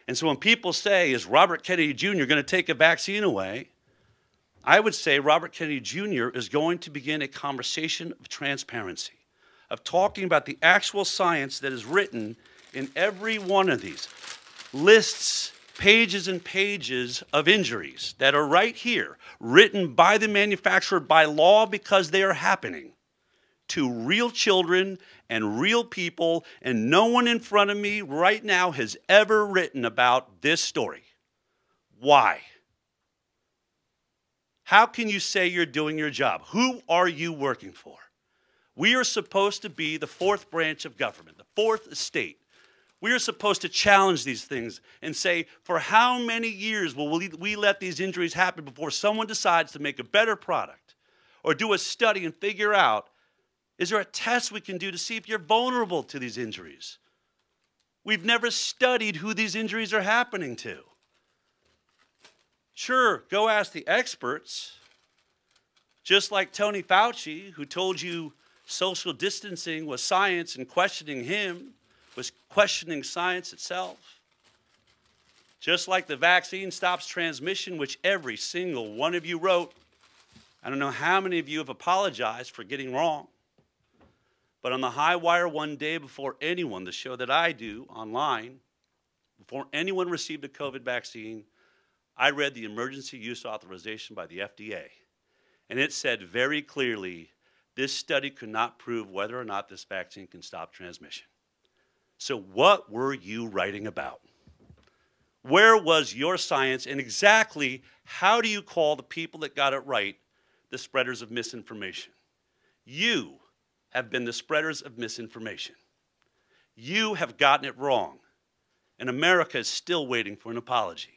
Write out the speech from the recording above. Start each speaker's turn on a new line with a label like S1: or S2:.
S1: And so when people say, is Robert Kennedy Jr. going to take a vaccine away? I would say Robert Kennedy Jr. is going to begin a conversation of transparency, of talking about the actual science that is written in every one of these lists, pages and pages of injuries that are right here, written by the manufacturer by law because they are happening to real children and real people, and no one in front of me right now has ever written about this story. Why? How can you say you're doing your job? Who are you working for? We are supposed to be the fourth branch of government, the fourth estate. We are supposed to challenge these things and say, for how many years will we let these injuries happen before someone decides to make a better product or do a study and figure out, is there a test we can do to see if you're vulnerable to these injuries? We've never studied who these injuries are happening to. Sure, go ask the experts, just like Tony Fauci, who told you social distancing was science and questioning him was questioning science itself. Just like the vaccine stops transmission, which every single one of you wrote. I don't know how many of you have apologized for getting wrong. But on the high wire one day before anyone, the show that I do online, before anyone received a COVID vaccine, I read the emergency use authorization by the FDA. And it said very clearly, this study could not prove whether or not this vaccine can stop transmission. So what were you writing about? Where was your science, and exactly how do you call the people that got it right the spreaders of misinformation? You have been the spreaders of misinformation. You have gotten it wrong, and America is still waiting for an apology.